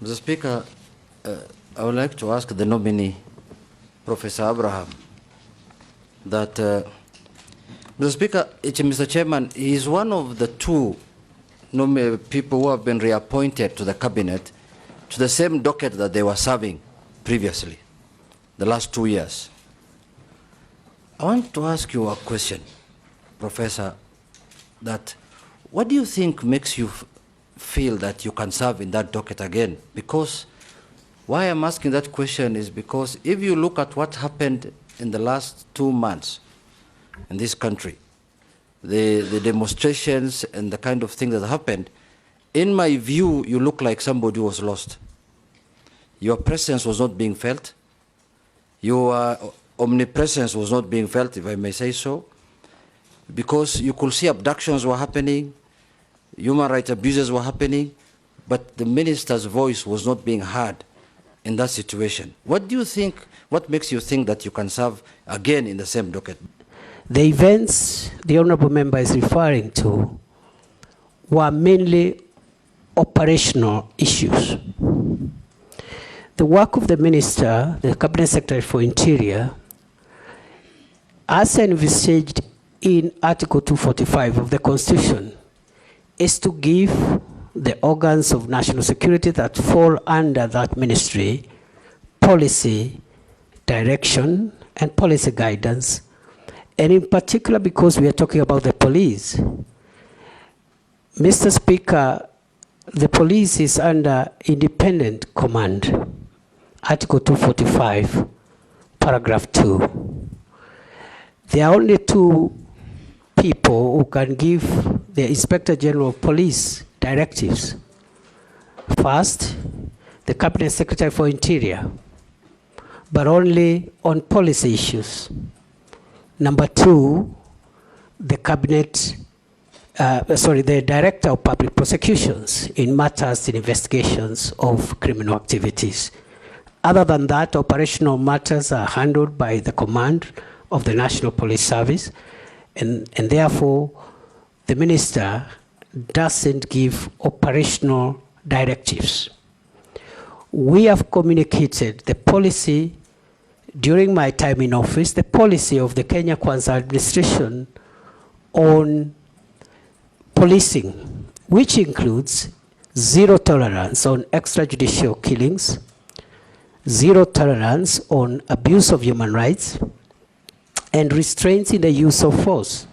Mr. Speaker, I would like to ask the nominee, Professor Abraham, that, Mr. Speaker, Mr. Chairman, he is one of the two people who have been reappointed to the cabinet to the same docket that they were serving previously, the last 2 years. I want to ask you a question, Professor, that what do you think makes you feel that you can serve in that docket again? Because why I'm asking that question is because if you look at what happened in the last 2 months in this country, the demonstrations and the kind of thing that happened, in my view, you look like somebody who was lost. Your presence was not being felt. Your omnipresence was not being felt, if I may say so, because you could see abductions were happening, human rights abuses were happening, but the minister's voice was not being heard in that situation. What do you think, what makes you think that you can serve again in the same docket? The events the honorable member is referring to were mainly operational issues. The work of the minister, the Cabinet Secretary for Interior, as envisaged in Article 245 of the Constitution, is to give the organs of national security that fall under that ministry policy direction and policy guidance, and in particular because we are talking about the police. Mr. Speaker, the police is under independent command, Article 245, paragraph 2. There are only two people who can give the Inspector General of Police directives. First, the Cabinet Secretary for Interior, but only on policy issues. Number two, the the Director of Public Prosecutions in matters and investigations of criminal activities. Other than that, operational matters are handled by the command of the National Police Service, and therefore the minister doesn't give operational directives. We have communicated the policy during my time in office, the policy of the Kenya Kwanza administration on policing, which includes zero tolerance on extrajudicial killings, zero tolerance on abuse of human rights, and restraints in the use of force.